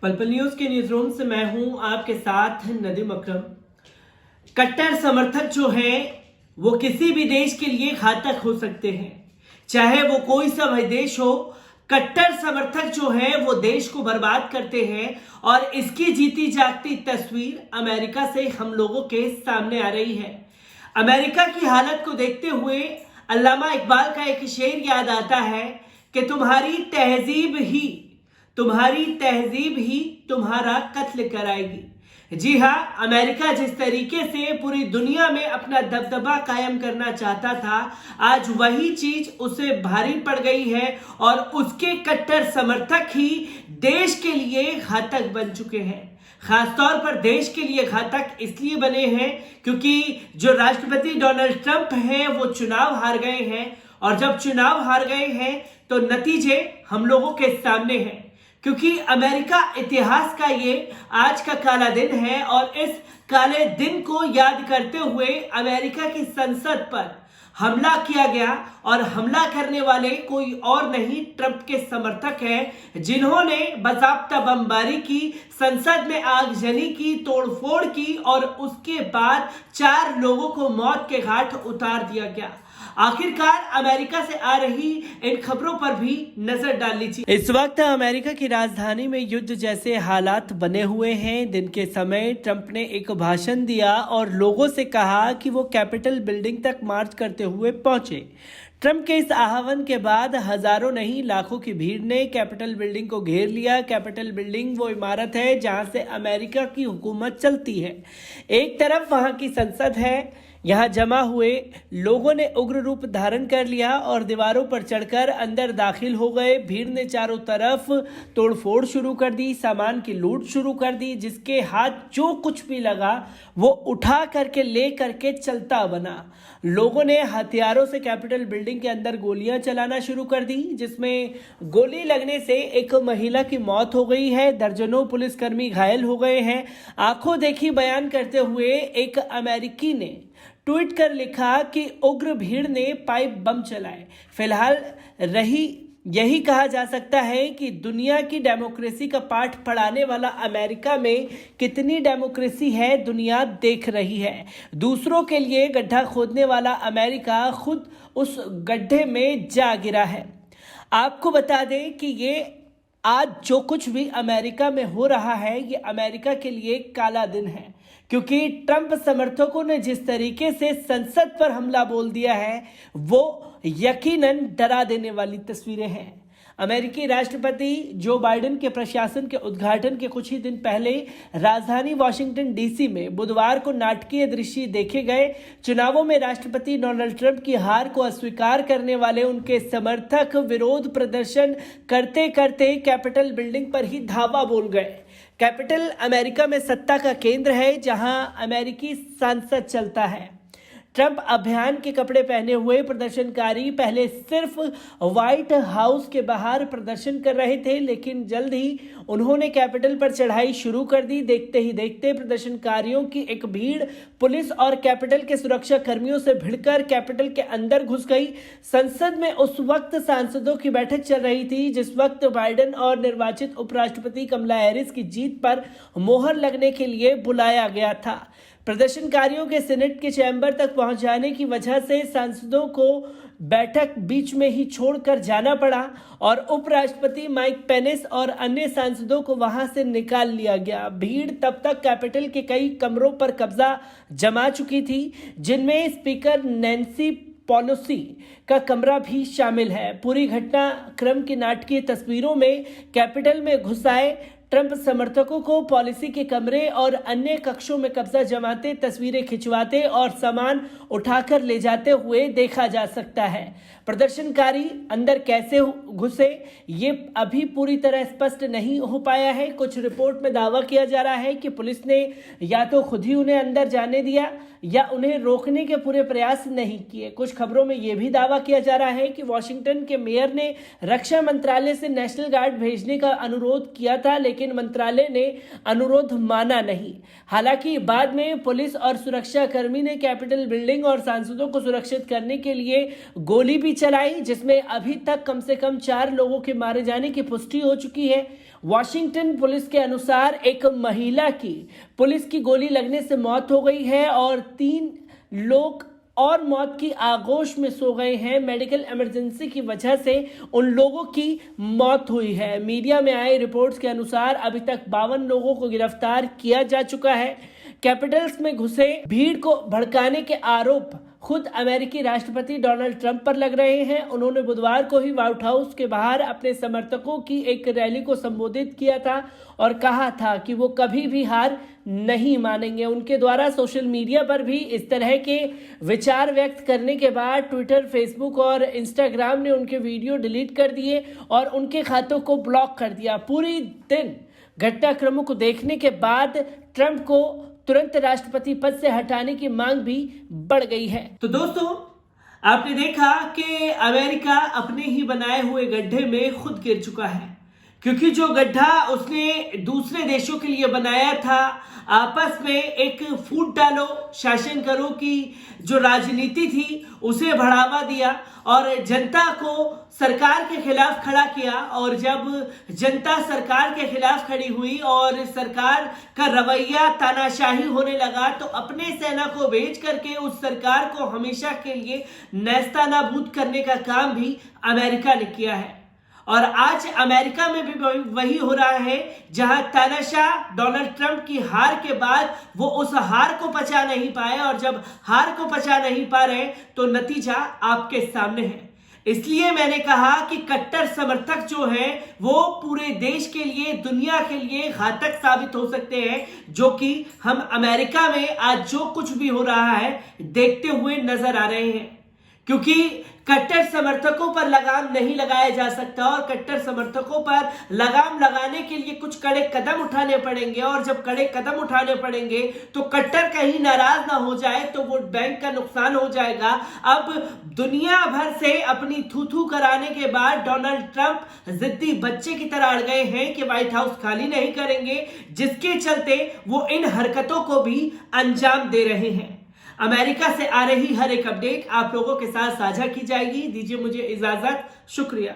पलपल news के news room से मैं हूं आपके साथ नदीम अकरम। कट्टर समर्थक जो हैं वो किसी भी देश के लिए घातक हो सकते हैं, चाहे वो कोई सा भी देश हो। कट्टर समर्थक जो हैं वो देश को बर्बाद करते हैं और इसकी जीती जागती तस्वीर अमेरिका से हम लोगों के सामने आ रही है। अमेरिका की हालत को देखते हुए अल्लामा इकबाल का एक शेर याद आता है कि तुम्हारी तहजीब ही तुम्हारा कत्ल कराएगी। जी हाँ, अमेरिका जिस तरीके से पूरी दुनिया में अपना दबदबा कायम करना चाहता था, आज वही चीज उसे भारी पड़ गई है और उसके कट्टर समर्थक ही देश के लिए घातक बन चुके हैं। खासतौर पर देश के लिए घातक इसलिए बने हैं क्योंकि जो राष्ट्रपति डोनाल्ड ट्रंप हैं वो चुनाव हार गए हैं, और जब चुनाव हार गए हैं तो नतीजे हम लोगों के सामने हैं। क्योंकि अमेरिका इतिहास का ये आज का काला दिन है और इस काले दिन को याद करते हुए अमेरिका की संसद पर हमला किया गया, और हमला करने वाले कोई और नहीं ट्रंप के समर्थक हैं, जिन्होंने बाकायदा बमबारी की, संसद में आगजनी की, तोड़फोड़ की और उसके बाद 4 लोगों को मौत के घाट उतार दिया गया। आखिरकार अमेरिका से आ रही इन खबरों पर भी नजर डाल लीजिए। इस वक्त अमेरिका की राजधानी में युद्ध जैसे हालात बने हुए हैं। दिन के समय ट्रंप ने एक भाषण दिया और लोगों से कहा कि वो कैपिटल बिल्डिंग तक मार्च करते हुए पहुंचे। ट्रंप के इस आह्वान के बाद हजारों नहीं लाखों की भीड़ ने कैपिटल बिल्डिंग को घेर लिया। कैपिटल बिल्डिंग वो इमारत है जहां से अमेरिका की हुकूमत चलती है। एक तरफ वहां की संसद है, यहाँ जमा हुए लोगों ने उग्र रूप धारण कर लिया और दीवारों पर चढ़कर अंदर दाखिल हो गए। भीड़ ने चारों तरफ तोड़फोड़ शुरू कर दी, सामान की लूट शुरू कर दी। जिसके हाथ जो कुछ भी लगा वो उठा करके ले करके चलता बना। लोगों ने हथियारों से कैपिटल बिल्डिंग के अंदर गोलियां चलाना शुरू कर दी, जिसमें गोली लगने से एक महिला की मौत हो गई है, दर्जनों पुलिसकर्मी घायल हो गए हैं। आंखों देखी बयान करते हुए एक अमेरिकी ने ट्वीट कर लिखा कि उग्र भीड़ ने पाइप बम चलाए। फिलहाल यही कहा जा सकता है कि दुनिया की डेमोक्रेसी का पाठ पढ़ाने वाला अमेरिका में कितनी डेमोक्रेसी है दुनिया देख रही है। दूसरों के लिए गड्ढा खोदने वाला अमेरिका खुद उस गड्ढे में जा गिरा है। आपको बता दें कि ये आज जो कुछ भी अमेरिका में हो रहा है ये अमेरिका के लिए काला दिन है, क्योंकि ट्रंप समर्थकों ने जिस तरीके से संसद पर हमला बोल दिया है वो यकीनन डरा देने वाली तस्वीरें हैं। अमेरिकी राष्ट्रपति जो बाइडेन के प्रशासन के उद्घाटन के कुछ ही दिन पहले राजधानी वॉशिंगटन डीसी में बुधवार को नाटकीय दृश्य देखे गए। चुनावों में राष्ट्रपति डोनाल्ड ट्रंप की हार को अस्वीकार करने वाले उनके समर्थक विरोध प्रदर्शन करते करते कैपिटल बिल्डिंग पर ही धावा बोल गए। कैपिटल अमेरिका में सत्ता का केंद्र है जहां अमेरिकी संसद चलता है। ट्रंप अभियान के कपड़े पहने हुए प्रदर्शनकारी पहले सिर्फ व्हाइट हाउस के बाहर प्रदर्शन कर रहे थे, लेकिन जल्द ही उन्होंने कैपिटल पर चढ़ाई शुरू कर दी। देखते ही देखते प्रदर्शनकारियों की एक भीड़ पुलिस और कैपिटल के सुरक्षा कर्मियों से भिड़कर कैपिटल के अंदर घुस गई। संसद में उस वक्त सांसदों की बैठक चल रही थी जिस वक्त बाइडेन और निर्वाचित उपराष्ट्रपति कमला हैरिस की जीत पर मोहर लगने के लिए बुलाया गया था। प्रदर्शनकारियों के सीनेट के चैम्बर तक पहुंच जाने की वजह से सांसदों को बैठक बीच में ही छोड़कर जाना पड़ा और उपराष्ट्रपति माइक पेनिस और अन्य सांसदों को वहां से निकाल लिया गया। भीड़ तब तक कैपिटल के कई कमरों पर कब्जा जमा चुकी थी, जिनमें स्पीकर नैन्सी पेलोसी का कमरा भी शामिल है। पूरी घटनाक्रम की नाटकीय तस्वीरों में कैपिटल में घुस आए ट्रंप समर्थकों को पॉलिसी के कमरे और अन्य कक्षों में कब्जा जमाते, तस्वीरें खिंचवाते और सामान उठाकर ले जाते हुए देखा जा सकता है। प्रदर्शनकारी अंदर कैसे घुसे ये अभी पूरी तरह स्पष्ट नहीं हो पाया है। कुछ रिपोर्ट में दावा किया जा रहा है कि पुलिस ने या तो खुद ही उन्हें अंदर जाने दिया या उन्हें रोकने के पूरे प्रयास नहीं किए। कुछ खबरों में यह भी दावा किया जा रहा है कि वॉशिंगटन के मेयर ने रक्षा मंत्रालय से नेशनल गार्ड भेजने का अनुरोध किया था, लेकिन मंत्रालय ने अनुरोध माना नहीं। हालांकि बाद में पुलिस और सुरक्षा कर्मी ने कैपिटल बिल्डिंग और सांसदों को सुरक्षित करने के लिए गोली भी चलाई जिसमें अभी तक कम से कम 4 लोगों के मारे जाने की पुष्टि हो चुकी है। वॉशिंगटन पुलिस के अनुसार एक महिला की पुलिस की गोली लगने से मौत हो गई है और 3 लोग और मौत की आगोश में सो गए हैं। मेडिकल इमरजेंसी की वजह से उन लोगों की मौत हुई है। मीडिया में आए रिपोर्ट्स के अनुसार अभी तक 52 लोगों को गिरफ्तार किया जा चुका है। कैपिटल्स में घुसे भीड़ को भड़काने के आरोप खुद अमेरिकी राष्ट्रपति डोनाल्ड ट्रंप पर लग रहे हैं। उन्होंने बुधवार को ही व्हाइट हाउस के बाहर अपने समर्थकों की एक रैली को संबोधित किया था और कहा था कि वो कभी भी हार नहीं मानेंगे। उनके द्वारा सोशल मीडिया पर भी इस तरह के विचार व्यक्त करने के बाद ट्विटर, फेसबुक और इंस्टाग्राम ने उनके वीडियो डिलीट कर दिए और उनके खातों को ब्लॉक कर दिया। पूरी दिन घटनाक्रमों को देखने के बाद ट्रंप को तुरंत राष्ट्रपति पद से हटाने की मांग भी बढ़ गई है। तो दोस्तों, आपने देखा कि अमेरिका अपने ही बनाए हुए गड्ढे में खुद गिर चुका है, क्योंकि जो गड्ढा उसने दूसरे देशों के लिए बनाया था, आपस में एक फूट डालो शासन करो की जो राजनीति थी उसे बढ़ावा दिया और जनता को सरकार के खिलाफ खड़ा किया। और जब जनता सरकार के खिलाफ खड़ी हुई और सरकार का रवैया तानाशाही होने लगा, तो अपने सेना को भेज करके उस सरकार को हमेशा के लिए नेस्तनाबूद करने का काम भी अमेरिका ने किया है। और आज अमेरिका में भी वही हो रहा है, जहां तानाशाह डोनाल्ड ट्रंप की हार के बाद वो उस हार को पचा नहीं पाए, और जब हार को पचा नहीं पा रहे तो नतीजा आपके सामने है। इसलिए मैंने कहा कि कट्टर समर्थक जो हैं वो पूरे देश के लिए, दुनिया के लिए घातक साबित हो सकते हैं, जो कि हम अमेरिका में आज जो कुछ भी हो रहा है देखते हुए नजर आ रहे हैं। क्योंकि कट्टर समर्थकों पर लगाम नहीं लगाया जा सकता और कट्टर समर्थकों पर लगाम लगाने के लिए कुछ कड़े कदम उठाने पड़ेंगे, और जब कड़े कदम उठाने पड़ेंगे तो कट्टर कहीं नाराज ना हो जाए तो वोट बैंक का नुकसान हो जाएगा। अब दुनिया भर से अपनी थू कराने के बाद डोनाल्ड ट्रंप जिद्दी बच्चे की तरह अड़ गए हैं कि व्हाइट हाउस खाली नहीं करेंगे, जिसके चलते वो इन हरकतों को भी अंजाम दे रहे हैं। अमेरिका से आ रही हर एक अपडेट आप लोगों के साथ साझा की जाएगी। दीजिए मुझे इजाजत, शुक्रिया।